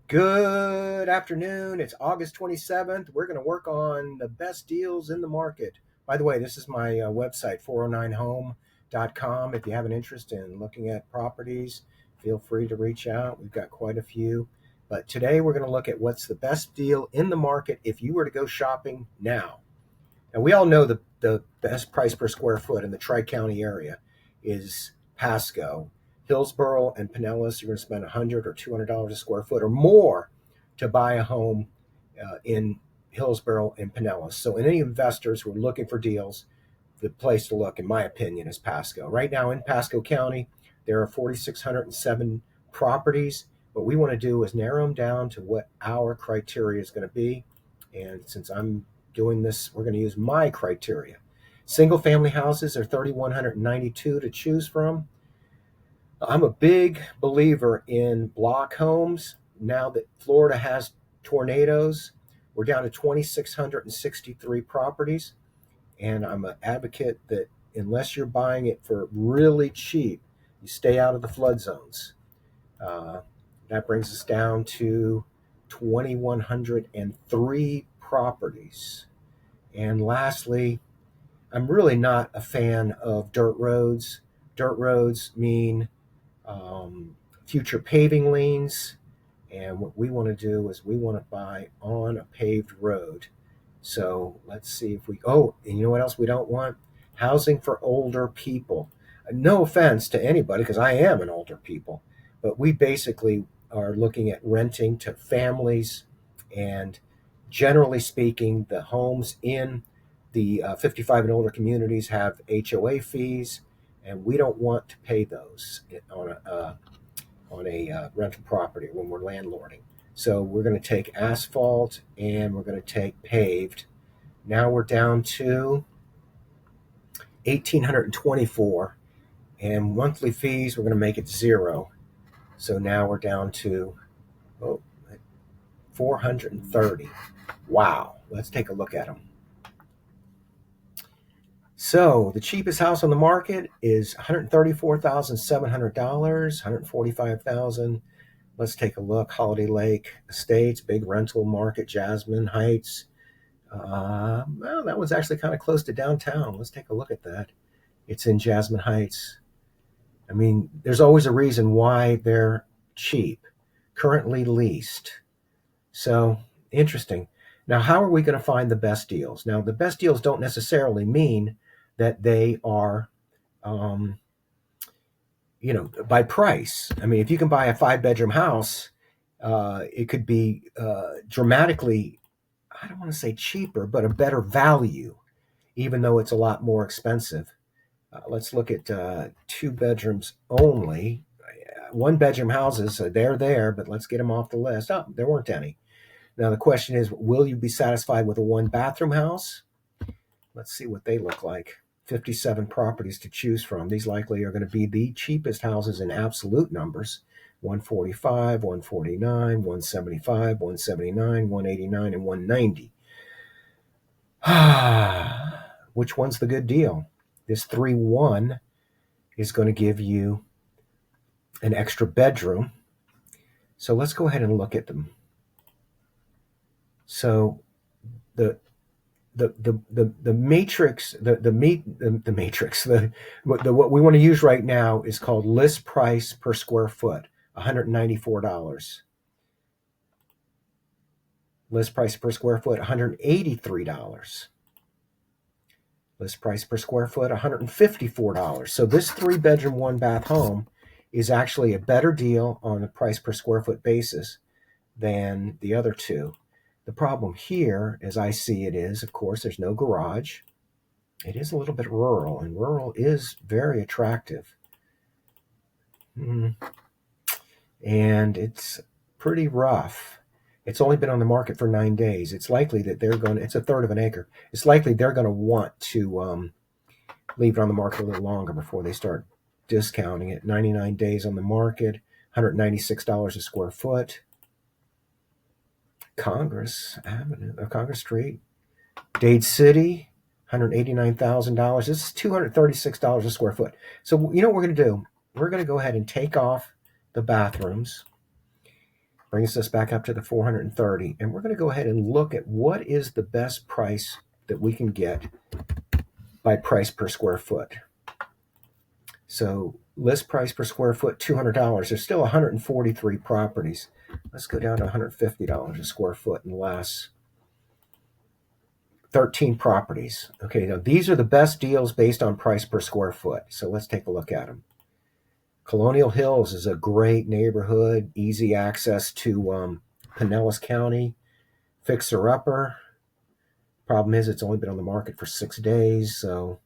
Good afternoon. It's August 27th. We're going to work on the best deals in the market. By the way, this is my website, 409home.com. If you have an interest in looking at properties, feel free to reach out. We've got quite a few. But today we're going to look at what's the best deal in the market if you were to go shopping now. And we all know the best price per square foot in the Tri-County area is Pasco. Hillsborough and Pinellas, you're going to spend $100 or $200 a square foot or more to buy a home in Hillsborough and Pinellas. So any investors who are looking for deals, the place to look, in my opinion, is Pasco. Right now in Pasco County, there are 4,607 properties. What we want to do is narrow them down to what our criteria is going to be. And since I'm doing this, we're going to use my criteria. Single family houses are 3,192 to choose from. I'm a big believer in block homes. Now that Florida has tornadoes, we're down to 2,663 properties. And I'm an advocate that unless you're buying it for really cheap, you stay out of the flood zones. That brings us down to 2,103 properties. And lastly, I'm really not a fan of dirt roads. Dirt roads mean future paving lanes. And what we want to do is we want to buy on a paved road. So let's see if and you know what else we don't want? Housing for older people. No offense to anybody, because I am an older people, but we basically are looking at renting to families. And generally speaking, the homes in the 55 and older communities have HOA fees, and we don't want to pay those on a rental property when we're landlording. So we're going to take asphalt and we're going to take paved. Now we're down to 1,824, and monthly fees, we're going to make it zero. So now we're down to 430. Wow. Let's take a look at them. So the cheapest house on the market is $134,700, $145,000. Let's take a look. Holiday Lake Estates, big rental market, Jasmine Heights. Well, that one's actually kind of close to downtown. Let's take a look at that. It's in Jasmine Heights. I mean, there's always a reason why they're cheap. Currently leased. So interesting. Now, how are we going to find the best deals? Now, the best deals don't necessarily mean that they are, by price. I mean, if you can buy a 5-bedroom house, it could be dramatically, I don't want to say cheaper, but a better value, even though it's a lot more expensive. Let's look at 2 bedrooms only. 1-bedroom houses, they're there, but let's get them off the list. Oh, there weren't any. Now, the question is, will you be satisfied with a 1-bathroom house? Let's see what they look like. 57 properties to choose from. These likely are going to be the cheapest houses in absolute numbers. 145, 149, 175, 179, 189, and 190. Which one's the good deal? This 3-1 is going to give you an extra bedroom. So let's go ahead and look at them. So the matrix, what we want to use right now is called list price per square foot, $194. List price per square foot, $183. List price per square foot, $154. So this 3-bedroom, 1-bath home is actually a better deal on a price per square foot basis than the other two. The problem here, as I see it, is, of course, there's no garage. It is a little bit rural, and rural is very attractive. And it's pretty rough. It's only been on the market for 9 days. It's likely that it's a third of an acre. It's likely they're going to want to leave it on the market a little longer before they start discounting it. 99 days on the market, $196 a square foot. Congress Street, Dade City, $189,000. This is $236 a square foot. So you know what we're going to do? We're going to go ahead and take off the bathrooms, Brings us back up to the 430. And we're going to go ahead and look at what is the best price that we can get by price per square foot. So list price per square foot, $200. There's still 143 properties. Let's go down to $150 a square foot and less. 13 properties. Okay, now these are the best deals based on price per square foot. So let's take a look at them. Colonial Hills is a great neighborhood, easy access to Pinellas County. Fixer Upper. Problem is, it's only been on the market for 6 days, so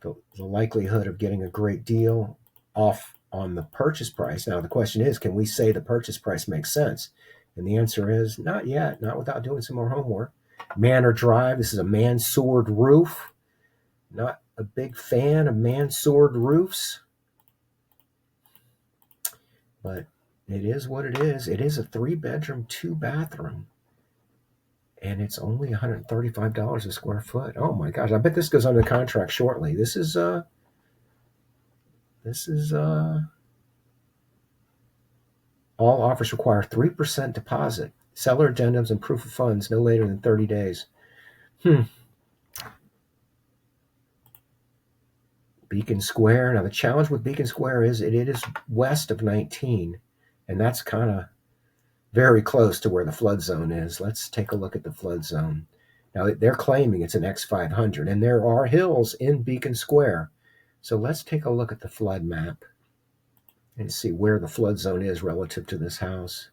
the likelihood of getting a great deal off on the purchase price. Now, the question is, can we say the purchase price makes sense? And the answer is not yet, not without doing some more homework. Manor Drive, this is a mansard roof. Not a big fan of mansard roofs, but it is what it is. It is a 3-bedroom, 2-bathroom. And it's only $135 a square foot. Oh my gosh! I bet this goes under contract shortly. This is all offers require 3% deposit, seller addendums, and proof of funds no later than 30 days. Beacon Square. Now the challenge with Beacon Square is it is west of 19, and that's kind of very close to where the flood zone is. Let's take a look at the flood zone. Now, they're claiming it's an X500, and there are hills in Beacon Square. So let's take a look at the flood map and see where the flood zone is relative to this house.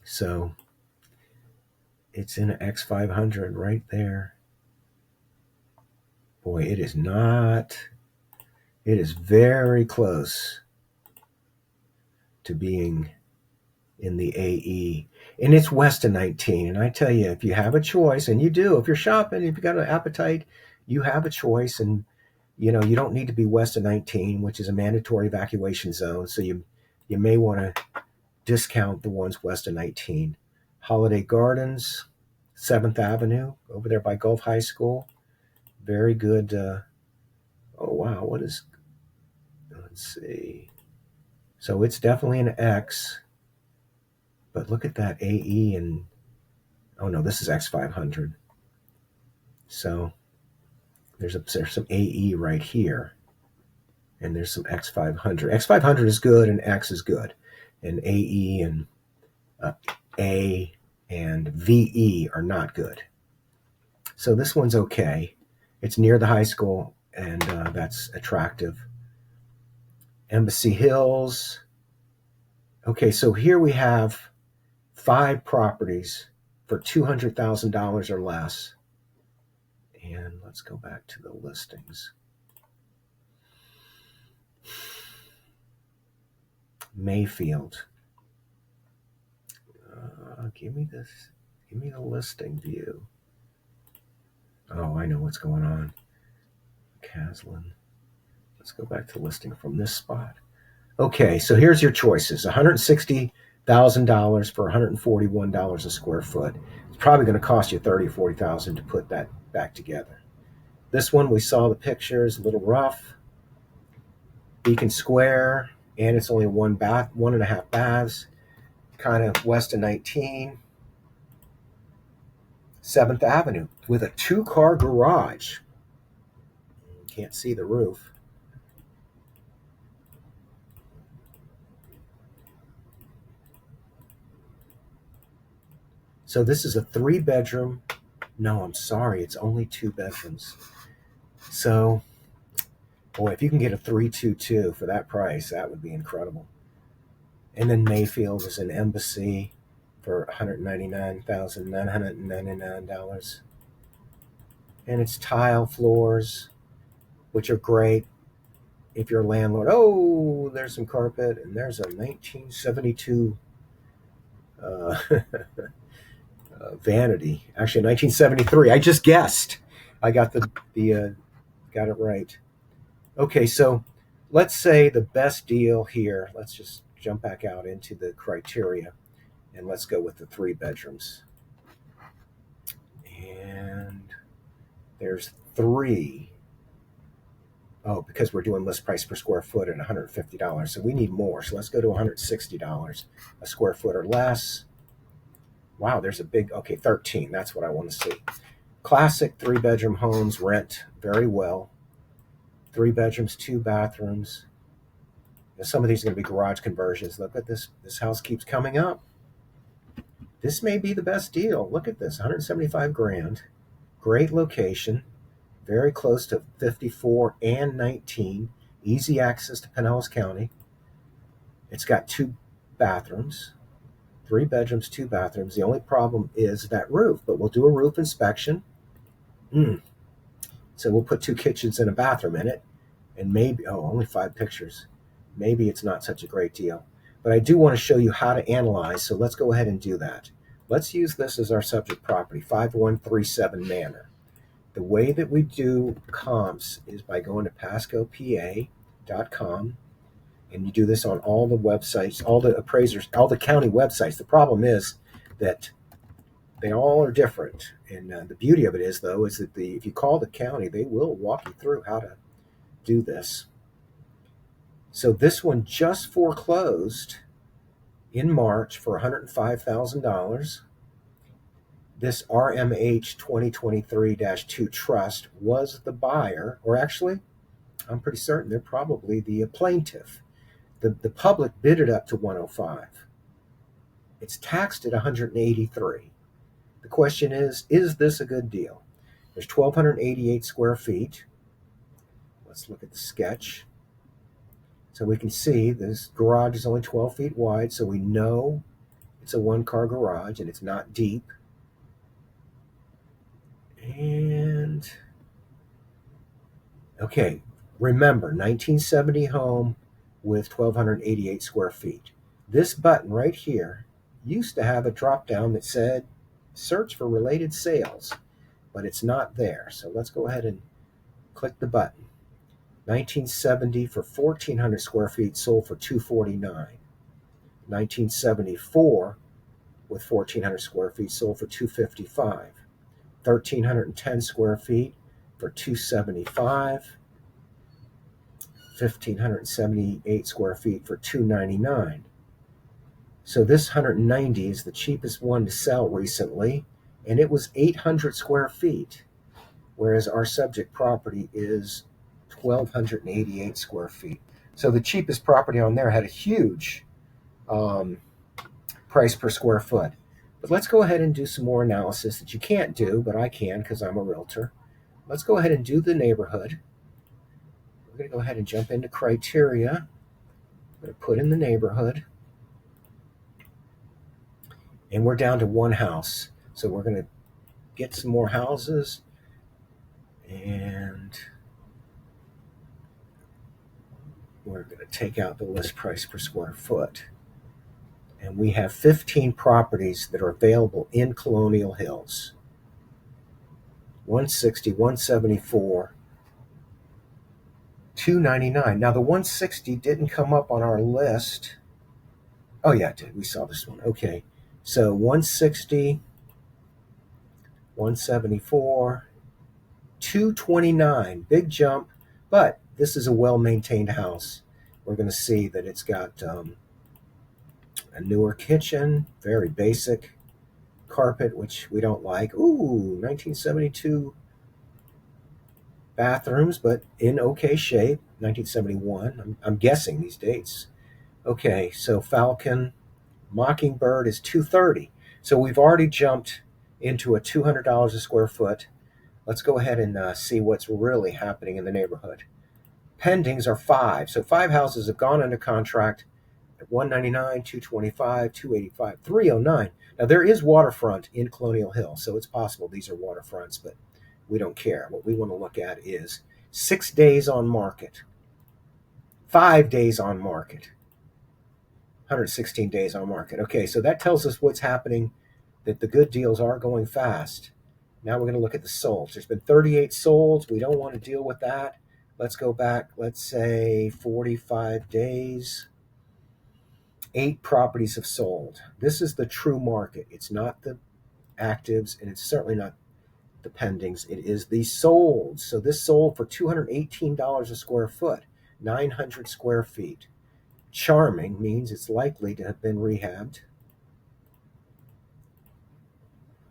So it's in an X500 right there. Boy, it is not. It is very close to being in the AE. And it's west of 19. And I tell you, if you have a choice, and you do, if you're shopping, if you got an appetite, you have a choice. And, you don't need to be west of 19, which is a mandatory evacuation zone. So you may want to discount the ones west of 19. Holiday Gardens, 7th Avenue, over there by Gulf High School. Very good. Oh, wow. Let's see. So it's definitely an X. But look at that AE and, oh no, this is X500. So there's some AE right here. And there's some X500. X500 is good and X is good. And AE and A and VE are not good. So this one's okay. It's near the high school, and that's attractive. Embassy Hills. Okay, so here we have 5 properties for $200,000 or less. And let's go back to the listings. Mayfield. Give me the listing view. Oh, I know what's going on. Caslin. Let's go back to listing from this spot. Okay, so here's your choices. $160,000 for $141 a square foot. It's probably going to cost you $30,000 or $40,000 to put that back together. This one, we saw the pictures, a little rough. Beacon Square, and it's only 1.5 baths, kind of west of 19. 7th Avenue with a 2-car garage. Can't see the roof. So this is a 3-bedroom. No, I'm sorry. It's only 2 bedrooms. So, boy, if you can get a 322 for that price, that would be incredible. And then Mayfield is an Embassy for $199,999. And it's tile floors, which are great if you're a landlord. Oh, there's some carpet, and there's a 1972 vanity. Actually, 1973. I just guessed. I got got it right. Okay, so let's say the best deal here. Let's just jump back out into the criteria, and let's go with the 3 bedrooms. And there's 3. Oh, because we're doing list price per square foot at $150. So we need more. So let's go to $160 a square foot or less. Wow, there's a big, okay, 13. That's what I want to see. Classic 3-bedroom homes rent very well. 3 bedrooms, 2 bathrooms. Now, some of these are going to be garage conversions. Look at this. This house keeps coming up. This may be the best deal. Look at this, 175 grand. Great location. Very close to 54 and 19. Easy access to Pinellas County. It's got 2 bathrooms, 3 bedrooms, 2 bathrooms. The only problem is that roof, but we'll do a roof inspection. So we'll put 2 kitchens and a bathroom in it, and maybe, only 5 pictures. Maybe it's not such a great deal. But I do want to show you how to analyze, so let's go ahead and do that. Let's use this as our subject property, 5137 Manor. The way that we do comps is by going to pascopa.com, and you do this on all the websites, all the appraisers, all the county websites. The problem is that they all are different, and the beauty of it is, though, is that if you call the county, they will walk you through how to do this. So this one just foreclosed in March for $105,000. This RMH 2023-2 trust was the buyer, or actually, I'm pretty certain they're probably the plaintiff. The public bid it up to 105. It's taxed at 183. The question is this a good deal? There's 1,288 square feet. Let's look at the sketch. So we can see this garage is only 12 feet wide, so we know it's a 1-car garage and it's not deep. And okay, remember, 1970 home with 1,288 square feet. This button right here used to have a drop down that said search for related sales, but it's not there. So let's go ahead and click the button. 1970 for 1,400 square feet sold for $249. 1974 with 1,400 square feet sold for $255. 1,310 square feet for $275. 1,578 square feet for $299. So this 190 is the cheapest one to sell recently, and it was 800 square feet, whereas our subject property is 1,288 square feet. So the cheapest property on there had a huge price per square foot. But let's go ahead and do some more analysis that you can't do, but I can because I'm a realtor. Let's go ahead and do the neighborhood. We're going to go ahead and jump into criteria. I'm going to put in the neighborhood. And we're down to 1 house. So we're going to get some more houses. And we're going to take out the list price per square foot. And we have 15 properties that are available in Colonial Hills. 160, 174, 299. Now the 160 didn't come up on our list. Oh yeah, it did. We saw this one. Okay. So 160, 174, 229. Big jump, but this is a well-maintained house. We're going to see that it's got a newer kitchen, very basic carpet, which we don't like. Ooh, 1972 bathrooms, but in okay shape. 1971. I'm guessing these dates. Okay, so Falcon Mockingbird is 230. So we've already jumped into a $200 a square foot. Let's go ahead and see what's really happening in the neighborhood. Pendings are 5. So 5 houses have gone under contract at 199, 225, 285, 309. Now there is waterfront in Colonial Hill, so it's possible these are waterfronts, but we don't care. What we want to look at is 6 days on market, 5 days on market, 116 days on market. Okay, so that tells us what's happening, that the good deals are going fast. Now we're going to look at the solds. There's been 38 solds. We don't want to deal with that. Let's go back, let's say 45 days. 8 properties have sold. This is the true market. It's not the actives, and it's certainly not the pendings. It is the sold. So this sold for $218 a square foot, 900 square feet. Charming means it's likely to have been rehabbed.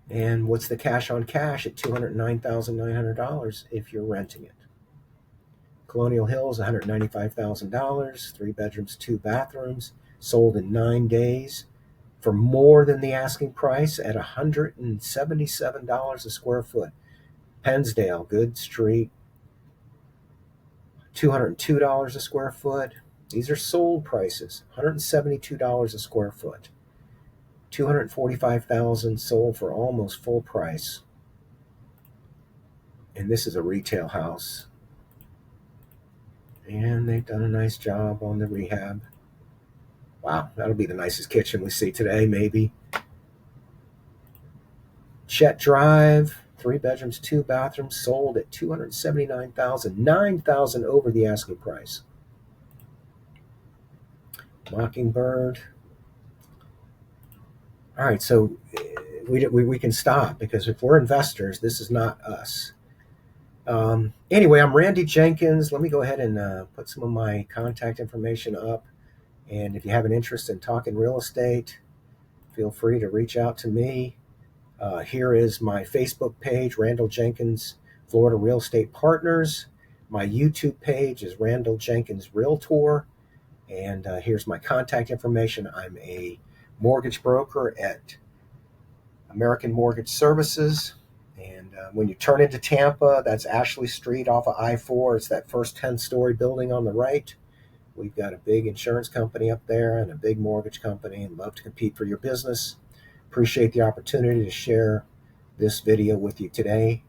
And what's the cash on cash at $209,900 if you're renting it? Colonial Hills, $195,000, 3 bedrooms, 2 bathrooms, sold in 9 days for more than the asking price at $177 a square foot. Pennsdale, good street, $202 a square foot. These are sold prices, $172 a square foot. $245,000 sold for almost full price. And this is a retail house. And they've done a nice job on the rehab. Wow, that'll be the nicest kitchen we see today, maybe. Chet Drive, 3 bedrooms, 2 bathrooms, sold at $279,000, $9,000 over the asking price. Mockingbird. All right, so we can stop, because if we're investors, this is not us. Anyway, I'm Randy Jenkins. Let me go ahead and put some of my contact information up. And if you have an interest in talking real estate, feel free to reach out to me. Here is my Facebook page, Randal Jenkins, Florida Real Estate Partners. My YouTube page is Randal Jenkins Realtor. And here's my contact information. I'm a mortgage broker at American Mortgage Services. And when you turn into Tampa, that's Ashley Street off of I-4. It's that first 10-story building on the right. We've got a big insurance company up there and a big mortgage company, and love to compete for your business. Appreciate the opportunity to share this video with you today.